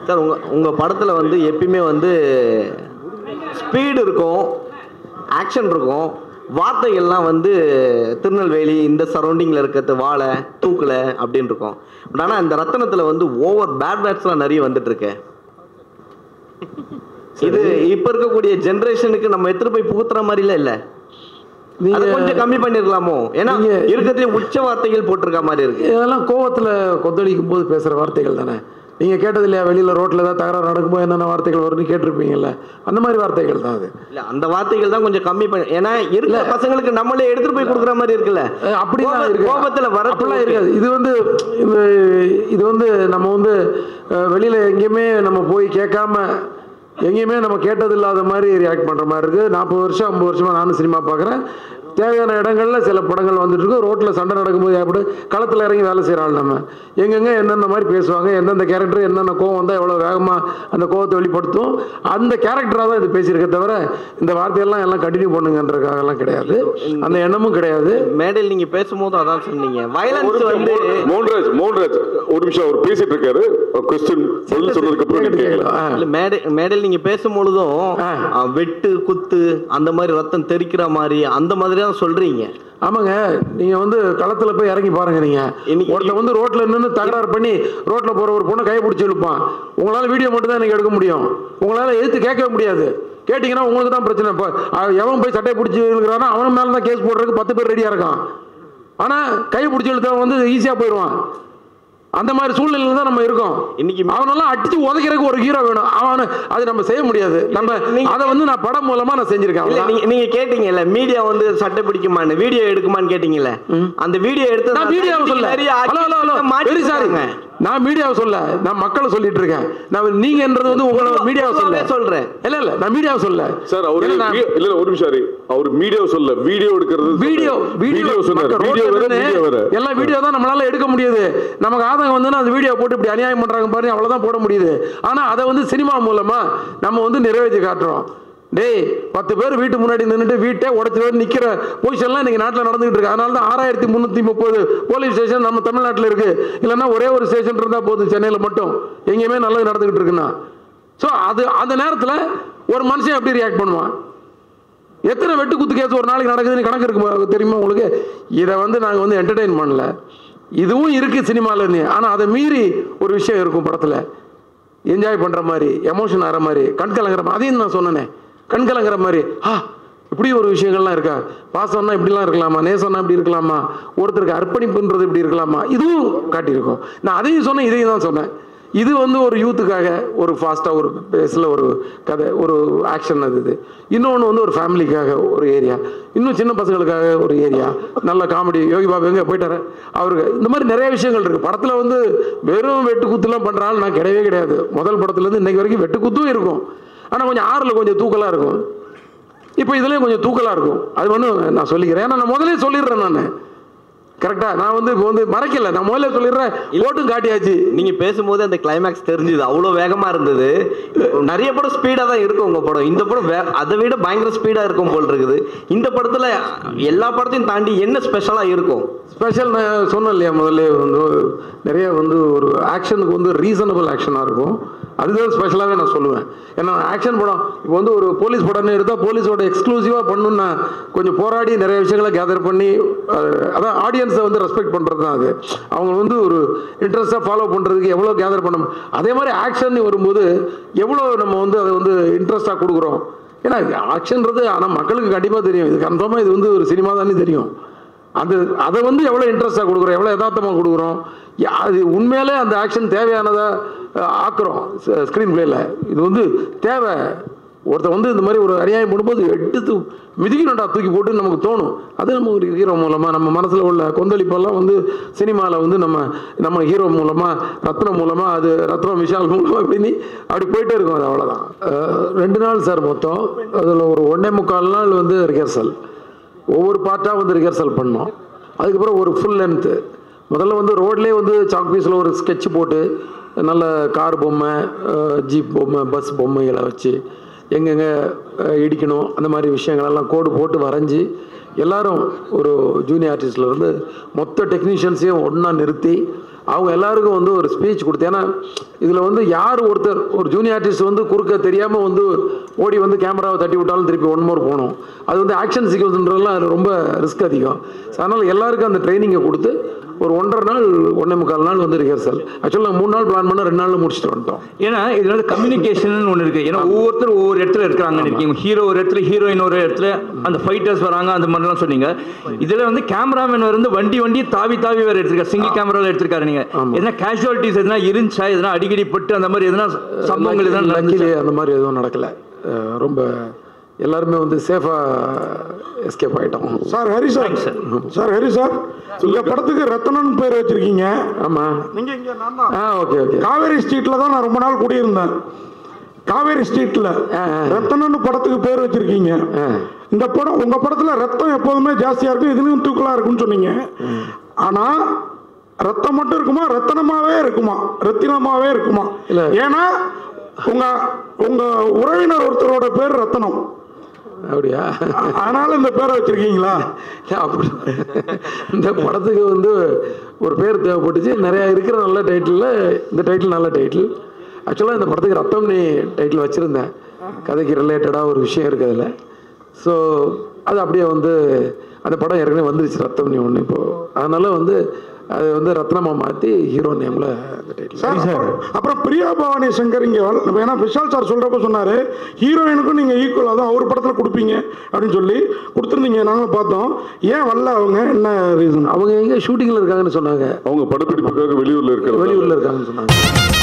Sir உங்கள் படத்தில் வந்து எப்பயுமே வந்து ஸ்பீடு இருக்கும், ஆக்ஷன் இருக்கும், வார்த்தைகள்லாம் வந்து திருநெல்வேலி இந்த சரௌண்டிங்கில் இருக்கிறது வாழை தூக்கலை அப்படின்னு இருக்கும். பட் ஆனால் இந்த ரத்தனத்தில் வந்து ஓவர் பேட் வேர்ட்ஸ்லாம் நிறைய வந்துட்டுருக்கு. இது இப்போ இருக்கக்கூடிய ஜென்ரேஷனுக்கு நம்ம எடுத்துகிட்டு போய் புகுத்துற மாதிரிலாம் இல்லை. நீங்க கொஞ்சம் கம்மி பண்ணிருக்கலாமோ? ஏன்னா இருக்கிறதுலே உச்ச வார்த்தைகள் போட்டிருக்க மாதிரி இருக்கு. இதெல்லாம் கோவத்தில் கொந்தளிக்கும் போது பேசுகிற வார்த்தைகள் தானே. நீங்கள் கேட்டது இல்லையா, வெளியில் ரோட்டில் ஏதாவது தகராறு நடக்கும்போது என்னென்ன வார்த்தைகள் வரும்னு கேட்டிருப்பீங்கல்ல, அந்த மாதிரி வார்த்தைகள் தான் அது. இல்லை, அந்த வார்த்தைகள் தான் கொஞ்சம் கம்மி பண்ணி, ஏன்னா இருக்கிற பசங்களுக்கு நம்மளே எடுத்துகிட்டு போய் கொடுக்குற மாதிரி இருக்குல்ல. அப்படிலாம் இருக்கு, கோபத்தில் வரப்பெல்லாம் இருக்காது. இது வந்து நம்ம வந்து வெளியில் எங்கேயுமே நம்ம போய் கேட்காம எங்கேயுமே நம்ம கேட்டது இல்லாத மாதிரி ரியாக்ட் பண்ணுற மாதிரி இருக்குது. 40 வருஷம் 50 வருஷமாக நானும் சினிமா பார்க்குறேன். தேவையான இடங்களில் சில படங்கள் வந்துட்டு இருக்கும். ரோட்டில் சண்டை நடக்கும்போது எப்படி களத்தில் இறங்கி வேலை செய்கிற ஆள் நம்ம எங்கெங்கே என்னென்ன மாதிரி பேசுவாங்க, எந்தெந்த கேரக்டர் என்னென்ன கோவம் வந்தால் எவ்வளோ வேகமாக அந்த கோவத்தை வெளிப்படுத்தும், அந்த கேரக்டராக தான் இது பேசியிருக்க தவிர இந்த வார்த்தையெல்லாம் எல்லாம் கண்டினியூ பண்ணுங்கன்றதுக்காகலாம் கிடையாது, அந்த எண்ணமும் கிடையாது. மேடையில் நீங்கள் பேசும்போது அதான் சொன்னீங்க, வயலன்ஸ் வந்து மோகன்ராஜ் ஒரு நிமிஷம் அவர் பேசிட்டு இருக்காரு. மேடையில் நீங்க பேசும்பொழுதும் வெட்டு குத்து அந்த மாதிரி ரத்தம் தெரிக்கிற மாதிரி அந்த மாதிரி தான் சொல்றீங்க. ஆமாங்க, நீங்க வந்து களத்துல போய் இறங்கி பாருங்க. நீங்க ஒருத்தர் வந்து ரோட்ல நின்று தகராறு பண்ணி ரோட்ல போற ஒரு பொண்ணை கை பிடிச்சி இழுப்பான். உங்களால வீடியோ மட்டும் தான் எனக்கு எடுக்க முடியும், உங்களால எதிர்த்து கேட்கவே முடியாது. கேட்டீங்கன்னா உங்களுக்கு தான் பிரச்சனை. இப்போ எவன் போய் சட்டையை பிடிச்சி இழுக்கிறானோ அவன் மேல தான் கேஸ் போடுறதுக்கு 10 பேர் ரெடியா இருக்கான். ஆனா கை பிடிச்சி இழுத்தவன் வந்து ஈஸியா போயிடுவான். அந்த மாதிரி சூழ்நிலையில தான் நம்ம இருக்கோம். இன்னைக்கு அவனெல்லாம் அடிச்சு உதைக்கிறதுக்கு ஒரு ஹீரோ வேணும். அவனு அது நம்ம செய்ய முடியாது. நம்ம அதை வந்து நான் படம் மூலமா நான் செஞ்சிருக்கேன். நீங்க கேட்டீங்கல்ல மீடியா வந்து சட்டை பிடிக்குமான்னு, வீடியோ எடுக்குமான்னு கேட்டீங்கல்ல, அந்த வீடியோ எடுத்து நான் வீடியோவை சொல்ல. வெரி சாரிங்க, நான் மீடியாவை சொல்ல, நான் மக்களை சொல்லிட்டு இருக்கேன். நான் நீங்கன்றது வந்து உங்களோட மீடியாவை சொல்றேன். இல்ல நான் மீடியாவை சொல்ல சார். அவரு இல்ல ஒரு நிமிஷம், அவர் மீடியாவை சொல்ல, வீடியோ எடுக்கிறது வீடியோ சொன்னாரு. எல்லாம் வீடியோ தான் நம்மளால எடுக்க முடியாது. நமக்கு ஆதங்கம் வந்து அந்த வீடியோ போட்டு இப்படி அநியாயம் பண்றாங்க பாருங்க, அவ்வளவுதான் போட முடியுது. ஆனா அதை வந்து சினிமா மூலமா நம்ம வந்து நிறைவேற்றி காட்டுறோம். டேய் 10 பேர் வீட்டு முன்னாடி நின்றுட்டு வீட்டை உடச்சு நிற்கிற பொசிஷன்லாம் இன்னைக்கு நாட்டில் நடந்துகிட்டு இருக்கு. அதனால தான் 6330 போலீஸ் ஸ்டேஷன் நம்ம தமிழ்நாட்டில் இருக்கு. இல்லைன்னா ஒரே ஒரு ஸ்டேஷன் இருந்தால் போதும் சென்னையில் மட்டும், எங்கேயுமே நல்லது நடந்துகிட்டு இருக்குன்னா. ஸோ அது அந்த நேரத்தில் ஒரு மனுஷன் எப்படி ரியாக்ட் பண்ணுவான்? எத்தனை வெட்டு குத்து கேஸ் ஒரு நாளைக்கு நடக்குதுன்னு கணக்கு இருக்கு தெரியுமா உங்களுக்கு? இதை வந்து நாங்கள் வந்து என்டர்டெயின் பண்ணல, இதுவும் இருக்கு சினிமாவில். ஆனால் அதை மீறி ஒரு விஷயம் இருக்கும் படத்தில், என்ஜாய் பண்ணுற மாதிரி, எமோஷன் ஆகிற மாதிரி, கண்கலங்கிற மாதிரி. அதையும் நான் சொன்னேனே, கண்கலங்கிற மாதிரி. இப்படி ஒரு விஷயங்கள்லாம் இருக்கா? பாசம்னா இப்படிலாம் இருக்கலாமா, நேசம்னா இப்படி இருக்கலாமா, ஒருத்தருக்கு அர்ப்பணிப்புன்றது இப்படி இருக்கலாமா, இதுவும் காட்டியிருக்கோம். நான் அதையும் சொன்னேன், இதையும் தான் சொன்னேன். இது வந்து ஒரு யூத்துக்காக ஒரு ஃபாஸ்ட்டாக ஒரு பேஸில் ஒரு கதை, ஒரு ஆக்ஷன். அது இது. இன்னொன்று வந்து ஒரு ஃபேமிலிக்காக ஒரு ஏரியா, இன்னும் சின்ன பசங்களுக்காக ஒரு ஏரியா, நல்ல காமெடி. யோகி பாபு எங்கே போயிட்டாரு அவருக்கு, இந்த மாதிரி நிறைய விஷயங்கள் இருக்குது படத்தில். வந்து வெறும் வெட்டு குத்துலாம் பண்ணுறாள் நான் கிடையவே கிடையாது. முதல் படத்துலேருந்து இன்னைக்கு வரைக்கும் வெட்டு குத்தும் இருக்கும், ஆனால் கொஞ்சம் ஆறில் கொஞ்சம் தூக்கலாக இருக்கும். இப்போ இதுலேயும் கொஞ்சம் தூக்கலாக இருக்கும். அது ஒன்றும் நான் சொல்லிக்கிறேன், ஏன்னா நான் முதலே சொல்லிடுறேன். நான் கரெக்டா நான் வந்து இப்போ வந்து மறைக்கல, நான் முதல்ல சொல்லிடுறேன், ஓட்டும் காட்டியாச்சு. நீங்க பேசும்போது அந்த கிளைமேக்ஸ் தெரிஞ்சுது, அவ்வளோ வேகமா இருந்தது. நிறைய படம் ஸ்பீடா தான் இருக்கும் உங்க படம், இந்த படம் அதை விட பயங்கர ஸ்பீடா இருக்கும் போல் இருக்குது. இந்த படத்துல எல்லா படத்தையும் தாண்டி என்ன ஸ்பெஷலா இருக்கும்? ஸ்பெஷல் நான் சொன்னேன் இல்லையா முதல்ல, வந்து நிறைய வந்து ஒரு ஆக்ஷனுக்கு வந்து ரீசனபிள் ஆக்ஷனாக இருக்கும். அதுதான் ஸ்பெஷலாகவே நான் சொல்லுவேன். ஏன்னா ஆக்ஷன் படம் இப்போ வந்து ஒரு போலீஸ் படம்னு எடுத்தால் போலீஸோட எக்ஸ்க்ளூசிவாக பண்ணணும்னா கொஞ்சம் போராடி நிறைய விஷயங்களை கேதர் பண்ணி, அதான் ஆடியன்ஸை வந்து ரெஸ்பெக்ட் பண்ணுறது தான் அது. அவங்க வந்து ஒரு இன்ட்ரெஸ்ட்டாக ஃபாலோ பண்ணுறதுக்கு எவ்வளோ கேதர் பண்ண, அதே மாதிரி ஆக்ஷன் வரும்போது எவ்வளோ நம்ம வந்து அதை வந்து இன்ட்ரெஸ்ட்டாக கொடுக்குறோம். ஏன்னா ஆக்ஷன்றது ஆனால் மக்களுக்கு கண்டிப்பாக தெரியும், இது கன்ஃபார்மாக இது வந்து ஒரு சினிமா தானே தெரியும். அதை வந்து எவ்வளோ இன்ட்ரெஸ்ட்டாக கொடுக்குறோம், எவ்வளோ யதார்த்தமாக கொடுக்குறோம், அது உண்மையிலே அந்த ஆக்ஷன் தேவையானதாக ஆக்குறோம் ஸ்க்ரீன் பிளேயில். இது வந்து தேவை. ஒருத்தர் வந்து இந்த மாதிரி ஒரு அநியாயம் பண்ணும்போது எடுத்து மிதிக்கணும்டா தூக்கி போட்டு நமக்கு தோணும். அது நம்ம ஒரு ஹீரோ மூலமாக நம்ம மனசில் உள்ள கொந்தளிப்பெல்லாம் வந்து சினிமாவில் வந்து நம்ம ஹீரோ மூலமாக, ரத்னம் மூலமாக, அது ரத்னம் விஷால் மூலமாக இப்படின்னு அப்படி போயிட்டே இருக்கும். அது அவ்வளோதான். 2 நாள் சார் மொத்தம். அதில் ஒரு 1.25 நாள் வந்து ரிஹர்சல், ஒவ்வொரு பார்ட்டாக வந்து ரிஹர்சல் பண்ணோம். அதுக்கப்புறம் ஒரு ஃபுல் லென்த்து. முதல்ல வந்து ரோட்லேயே வந்து சாக் பீஸில் ஒரு ஸ்கெட்ச் போட்டு நல்ல கார் பொம்மை, ஜீப் பொம்மை, பஸ் பொம்மைகளை வச்சு எங்கெங்கே இடிக்கணும் அந்த மாதிரி விஷயங்களெல்லாம் கோடு போட்டு வரைஞ்சி எல்லாரும் ஒரு ஜூனியர் ஆர்டிஸ்ட்லேருந்து மொத்த டெக்னீஷியன்ஸையும் ஒன்றா நிறுத்தி அவங்க எல்லாருக்கும் வந்து ஒரு ஸ்பீச் கொடுத்து, ஏன்னா இதில் வந்து யார் ஒருத்தர் ஒரு ஜூனியர் ஆர்டிஸ்ட் வந்து குறுக்க தெரியாமல் வந்து ஓடி வந்து கேமராவை தட்டி விட்டாலும் திருப்பி ஒன் மோர் போகணும். அது வந்து ஆக்ஷன் சீக்வன்ஸ்ன்றதுலாம் அது ரொம்ப ரிஸ்க் அதிகம். அதனால் எல்லாருக்கும் அந்த ட்ரைனிங்கை கொடுத்து ஒரு 1.5 நாள் 1.25 நாள் வந்து ரிஹர்சல். ஆக்சுவலாக நாங்கள் 3 நாள் பிளான் பண்ண 2 நாளில் முடிச்சுட்டு வந்துட்டோம். ஏன்னா இதில் வந்து கம்யூனிகேஷன் ஒன்று இருக்குது. ஏன்னா ஒவ்வொருத்தர் ஒவ்வொரு இடத்துல இருக்கிறாங்கன்னு இருக்கீங்க. ஹீரோ ஒரு இடத்துல, ஹீரோயின் ஒரு இடத்துல, அந்த ஃபைட்டர்ஸ் வராங்க, அந்த மாதிரிலாம் சொன்னீங்க. இதில் வந்து கேமராமேன் வந்து வண்டி தாவி வேறு எடுத்திருக்காரு, சிங்கிள் கேமராவில் எடுத்திருக்காரு. நீங்கள் எதனா கேஷுவாலிட்டிஸ் எதனா இருந்துச்சா, எதனா அடிக்கடி பட்டு அந்த மாதிரி எதனா சம்பவங்கள் எதனா அந்த மாதிரி எதுவும் நடக்கலை. ரொம்ப எல்லாருமே வந்து சேஃபாக எஸ்கேப் ஆகிட்டோம். சார் ஹரி சார், இந்த படத்துக்கு ரத்தனன் பேர் வச்சிருக்கீங்க. ஆமாம், நீங்கள் இங்கே நான் தான் ஓகே காவேரி ஸ்ட்ரீட்டில் தான் நான் ரொம்ப நாள் குடியிருந்தேன். காவேரி ஸ்ட்ரீட்டில் ரத்தனன் படத்துக்கு பேர் வச்சிருக்கீங்க. இந்த படம் உங்கள் படத்தில் ரத்தம் எப்போதுமே ஜாஸ்தியாக இருக்கும், இதுலேயும் தூக்கலாக இருக்குன்னு சொன்னீங்க. ஆனால் ரத்தம் மட்டும் இருக்குமா, ரத்தனமாகவே இருக்குமா? இல்லை, ஏன்னா உங்க உறவினர் ஒருத்தரோட பேர் ரத்தனம். அப்படியா? அதனால இந்த பேரை வச்சிருக்கீங்களா? அப்படி இந்த படத்துக்கு வந்து ஒரு பேர் தேவைப்பட்டுச்சு. நிறையா இருக்கிற நல்ல டைட்டிலில் இந்த டைட்டில் நல்ல டைட்டில். ஆக்சுவலாக இந்த படத்துக்கு ரத்தம்னி டைட்டில் வச்சுருந்தேன். கதைக்கு ரிலேட்டடாக ஒரு விஷயம் இருக்குது அதில். ஸோ அது அப்படியே வந்து அந்த படம் ஏற்கனவே வந்துருச்சு ரத்தம்னி ஒன்று இப்போது. அதனால் வந்து அது வந்து ரத்னமாக மாற்றி ஹீரோ நேமில் அந்த டைட்டில். சார் அப்புறம் பிரியா பவானி சங்கர் இங்கே ஏன்னா விஷால் சார் சொல்கிறப்ப சொன்னார் ஹீரோயினுக்கும் நீங்கள் ஈக்குவலாக தான் அவர் படத்தில் கொடுப்பீங்க அப்படின்னு சொல்லி கொடுத்துருந்தீங்க. நாங்களும் பார்த்தோம். ஏன் வரல அவங்க? என்ன ரீசன்? அவங்க எங்கே ஷூட்டிங்கில் இருக்காங்கன்னு சொன்னாங்க. அவங்க படப்பிடிப்புக்காக வெளியூரில் இருக்காங்கன்னு சொன்னாங்க.